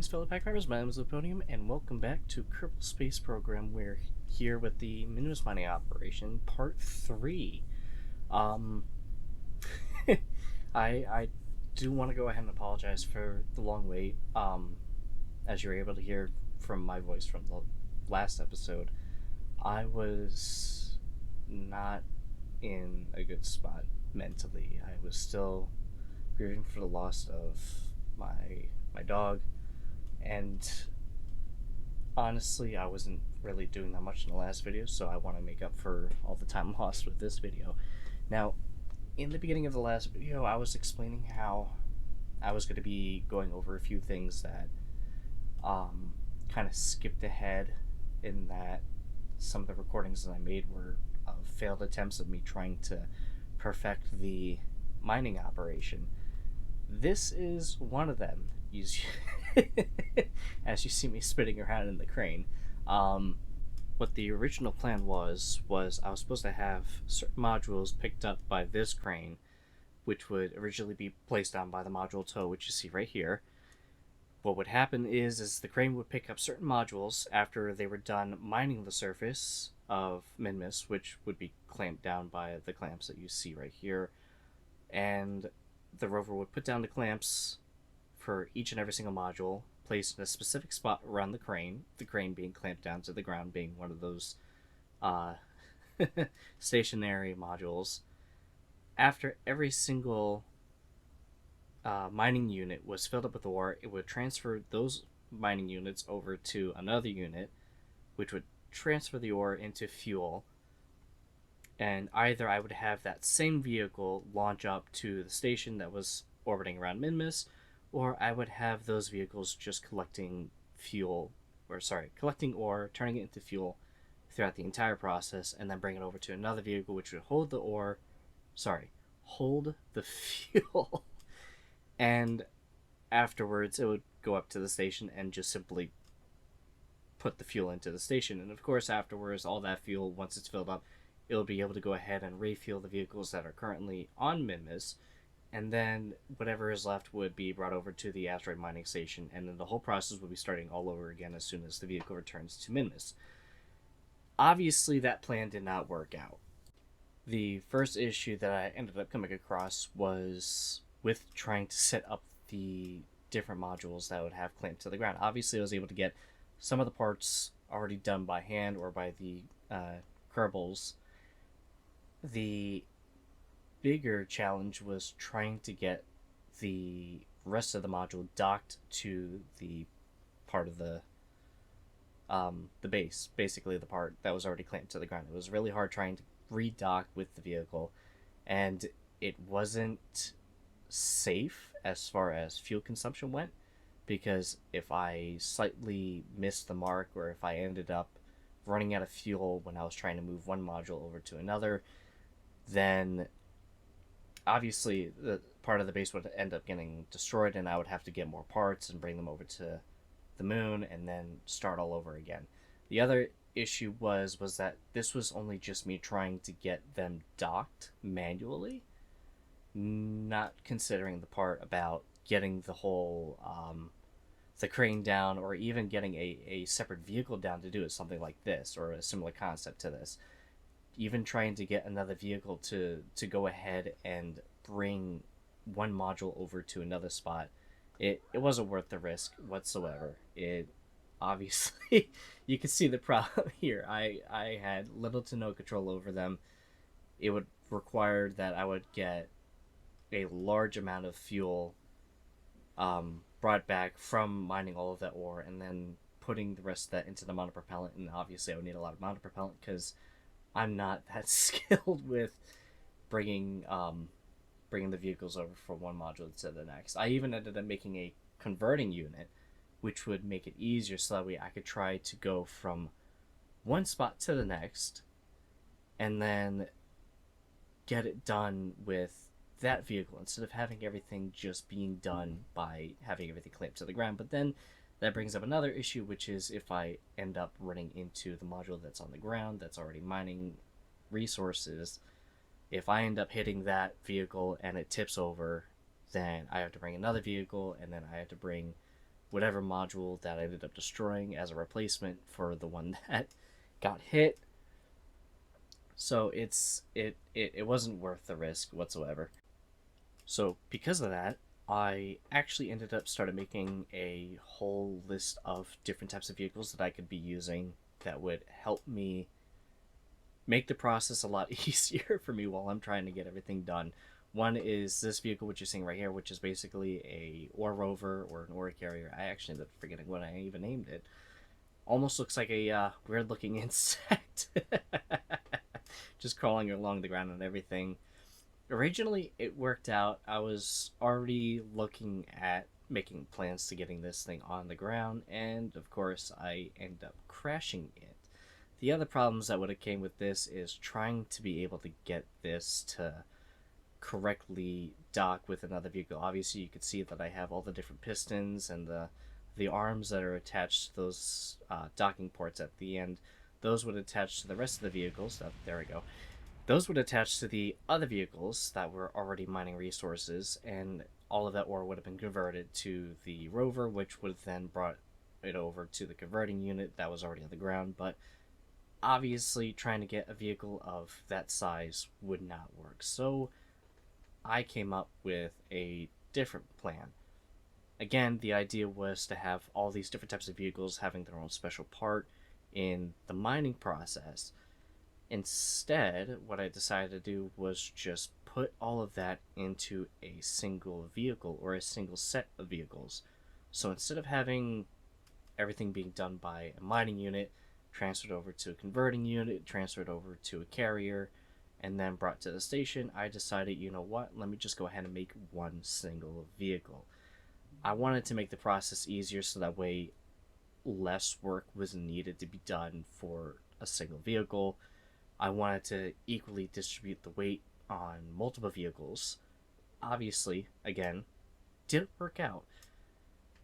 fellow packers. My name is Podium, and welcome back to Kerbal Space Program. We're here with the Minmus mining operation, Part 3. Um, I do want to go ahead and apologize for the long wait. As you were able to hear from my voice from the last episode, I was not in a good spot mentally. I was still grieving for the loss of my dog, and honestly, I wasn't really doing that much in the last video, so I want to make up for all the time lost with this video. Now, in the beginning of the last video, I was explaining how I was going to be going over a few things that kind of skipped ahead, in that some of the recordings that I made were failed attempts of me trying to perfect the mining operation. This is one of them. As you see me spinning around in the crane. What the original plan was I was supposed to have certain modules picked up by this crane, which would originally be placed on by the module tow, which you see right here. What would happen is the crane would pick up certain modules after they were done mining the surface of Minmus, which would be clamped down by the clamps that you see right here, and the rover would put down the clamps for each and every single module, placed in a specific spot around the crane being clamped down to the ground, being one of those stationary modules. After every single mining unit was filled up with ore, it would transfer those mining units over to another unit, which would transfer the ore into fuel, and either I would have that same vehicle launch up to the station that was orbiting around Minmus, or I would have those vehicles just collecting ore, turning it into fuel throughout the entire process, and then bring it over to another vehicle which would hold the fuel, and afterwards it would go up to the station and just simply put the fuel into the station. And of course, afterwards, all that fuel, once it's filled up, it'll be able to go ahead and refuel the vehicles that are currently on Minmus, and then whatever is left would be brought over to the asteroid mining station, and then the whole process will be starting all over again as soon as the vehicle returns to Minmus. Obviously, that plan did not work out. The first issue that I ended up coming across was with trying to set up the different modules that would have clamped to the ground. Obviously, I was able to get some of the parts already done by hand or by the Kerbals. The bigger challenge was trying to get the rest of the module docked to the part of the base, basically the part that was already clamped to the ground. It was really hard trying to redock with the vehicle, and it wasn't safe as far as fuel consumption went, because if I slightly missed the mark, or if I ended up running out of fuel when I was trying to move one module over to another, then obviously the part of the base would end up getting destroyed, and I would have to get more parts and bring them over to the moon and then start all over again. The other issue was that this was only just me trying to get them docked manually, not considering the part about getting the whole the crane down, or even getting a separate vehicle down to do it, something like this or a similar concept to this. Even trying to get another vehicle to go ahead and bring one module over to another spot, it wasn't worth the risk whatsoever. It obviously, you can see the problem here. I had little to no control over them. It would require that I would get a large amount of fuel brought back from mining all of that ore, and then putting the rest of that into the monopropellant. And obviously I would need a lot of monopropellant, because I'm not that skilled with bringing the vehicles over from one module to the next. I even ended up making a converting unit, which would make it easier, so that way I could try to go from one spot to the next, and then get it done with that vehicle, instead of having everything just being done by having everything clamped to the ground. But then that brings up another issue, which is if I end up running into the module that's on the ground that's already mining resources, if I end up hitting that vehicle and it tips over, then I have to bring another vehicle, and then I have to bring whatever module that I ended up destroying as a replacement for the one that got hit. So it wasn't worth the risk whatsoever. So because of that, I actually ended up started making a whole list of different types of vehicles that I could be using that would help me make the process a lot easier for me while I'm trying to get everything done. One is this vehicle, which you're seeing right here, which is basically a ore rover or an ore carrier. I actually ended up forgetting what I even named it. Almost looks like a weird looking insect. Just crawling along the ground and everything. Originally, it worked out. I was already looking at making plans to getting this thing on the ground, and of course, I ended up crashing it. The other problems that would have came with this is trying to be able to get this to correctly dock with another vehicle. Obviously, you could see that I have all the different pistons and the arms that are attached to those docking ports at the end. Those would attach to the rest of the vehicles. Oh, there we go. Those would attach to the other vehicles that were already mining resources, and all of that ore would have been converted to the rover, which would have then brought it over to the converting unit that was already on the ground. But obviously, trying to get a vehicle of that size would not work. So I came up with a different plan. Again, the idea was to have all these different types of vehicles having their own special part in the mining process. Instead, what I decided to do was just put all of that into a single vehicle or a single set of vehicles. So instead of having everything being done by a mining unit, transferred over to a converting unit, transferred over to a carrier, and then brought to the station, I decided, you know what, let me just go ahead and make one single vehicle. I wanted to make the process easier so that way less work was needed to be done for a single vehicle. I wanted to equally distribute the weight on multiple vehicles. Obviously, again, didn't work out.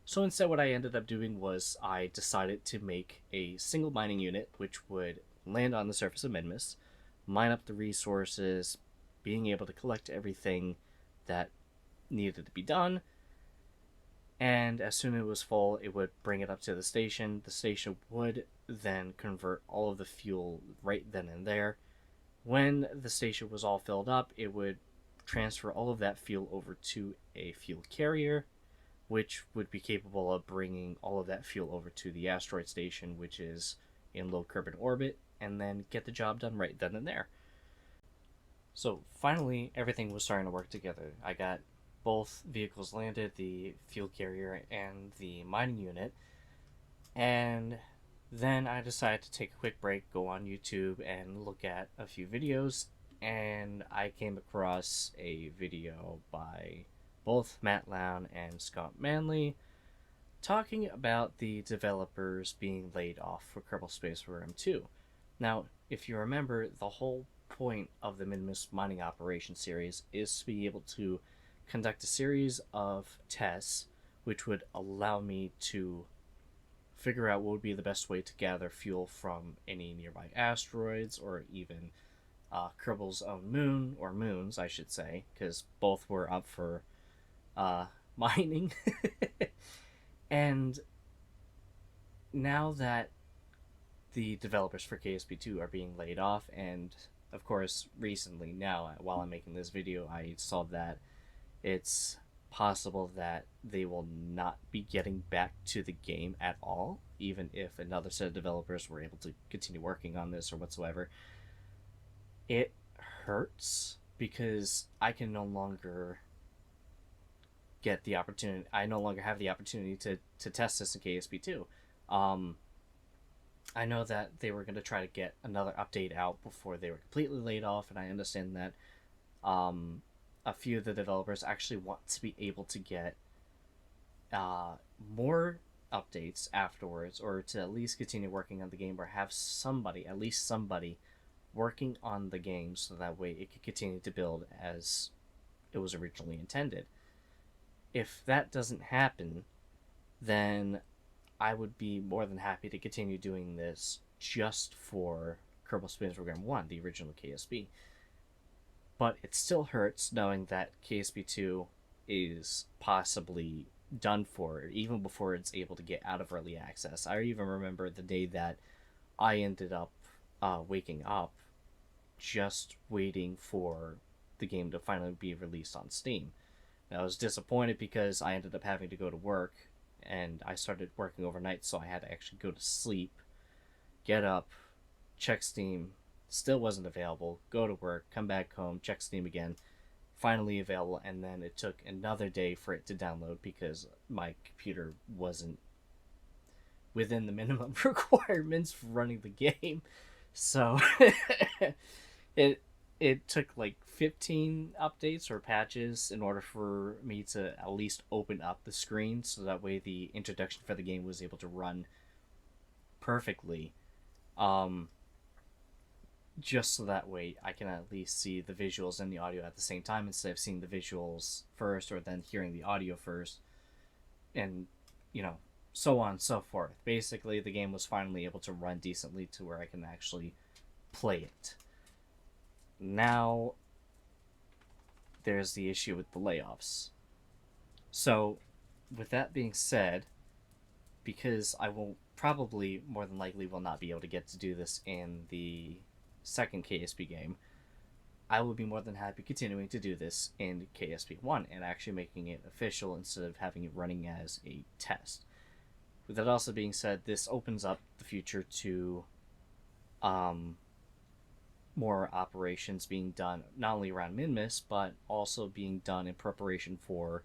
So instead, what I ended up doing was I decided to make a single mining unit which would land on the surface of Minmus, mine up the resources, being able to collect everything that needed to be done, and as soon as it was full, it would bring it up to the station. The station would then convert all of the fuel right then and there. When the station was all filled up, it would transfer all of that fuel over to a fuel carrier, which would be capable of bringing all of that fuel over to the asteroid station, which is in low Kerbin orbit, and then get the job done right then and there. So finally, everything was starting to work together. I got both vehicles landed, the fuel carrier and the mining unit, and then I decided to take a quick break, go on YouTube and look at a few videos, and I came across a video by both Matt Lown and Scott Manley talking about the developers being laid off for Kerbal Space Program 2. Now, if you remember, the whole point of the Minmus mining operation series is to be able to conduct a series of tests which would allow me to figure out what would be the best way to gather fuel from any nearby asteroids or even Kerbal's own moon, or moons, I should say, because both were up for mining. And now that the developers for KSP2 are being laid off, and of course recently now while I'm making this video I saw that it's possible that they will not be getting back to the game at all, even if another set of developers were able to continue working on this or whatsoever. It hurts because I can no longer get the opportunity. I no longer have the opportunity to test this in KSP2. I know that they were going to try to get another update out before they were completely laid off, and I understand that a few of the developers actually want to be able to get more updates afterwards, or to at least continue working on the game, or have somebody, at least somebody, working on the game so that way it could continue to build as it was originally intended. If that doesn't happen, then I would be more than happy to continue doing this just for Kerbal Space Program 1, the original KSP. But it still hurts knowing that KSP2 is possibly done for, even before it's able to get out of early access. I even remember the day that I ended up waking up just waiting for the game to finally be released on Steam. And I was disappointed because I ended up having to go to work, and I started working overnight, so I had to actually go to sleep, get up, check Steam, still wasn't available, go to work, come back home, check Steam again, finally available, and then it took another day for it to download because my computer wasn't within the minimum requirements for running the game. So it it took like 15 updates or patches in order for me to at least open up the screen, so that way the introduction for the game was able to run perfectly. Um, just so that way I can at least see the visuals and the audio at the same time, instead of seeing the visuals first or then hearing the audio first, and you know, so on and so forth. Basically, the game was finally able to run decently to where I can actually play it. Now there's the issue with the layoffs. So with that being said, because I will probably more than likely will not be able to get to do this in the second KSP game, I will be more than happy continuing to do this in KSP 1 and actually making it official instead of having it running as a test. With that also being said, this opens up the future to more operations being done not only around Minmus, but also being done in preparation for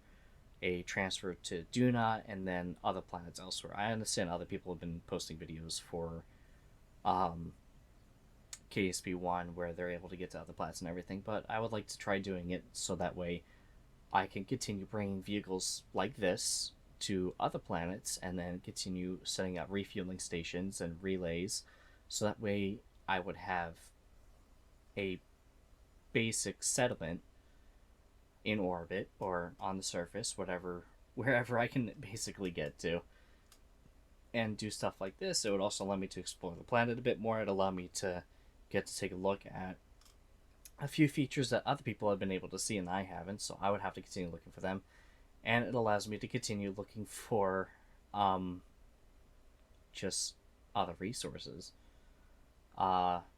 a transfer to Duna and then other planets elsewhere. I understand other people have been posting videos for KSP1 where they're able to get to other planets and everything, but I would like to try doing it so that way I can continue bringing vehicles like this to other planets and then continue setting up refueling stations and relays, so that way I would have a basic settlement in orbit or on the surface, wherever I can basically get to, and do stuff like this. It would also allow me to explore the planet a bit more. It'd allow me to get to take a look at a few features that other people have been able to see and I haven't, so I would have to continue looking for them. And it allows me to continue looking for just other resources.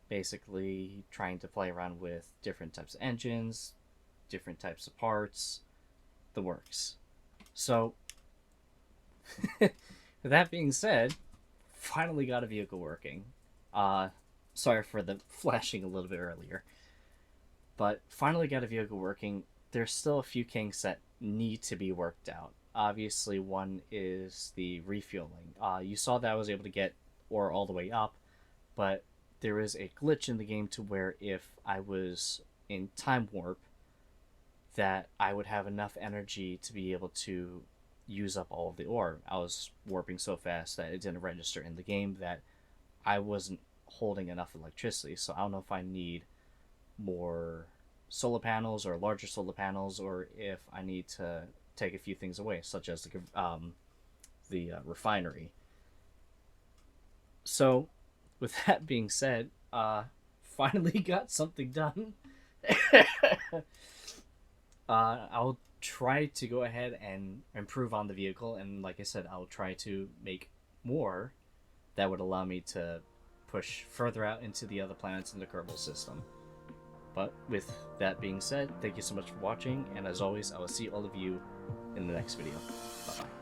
Basically trying to play around with different types of engines, different types of parts, the works. So with that being said, finally got a vehicle working. Sorry for the flashing a little bit earlier, but finally got a vehicle working. There's still a few kinks that need to be worked out. Obviously, one is the refueling. You saw that I was able to get ore all the way up, but there is a glitch in the game to where if I was in time warp, that I would have enough energy to be able to use up all of the ore. I was warping so fast that it didn't register in the game that I wasn't holding enough electricity. So I don't know if I need more solar panels or larger solar panels, or if I need to take a few things away, such as the refinery. So with that being said, finally got something done. I'll try to go ahead and improve on the vehicle, and like I said, I'll try to make more that would allow me to push further out into the other planets in the Kerbal system. But with that being said, thank you so much for watching, and as always, I will see all of you in the next video. Bye-bye.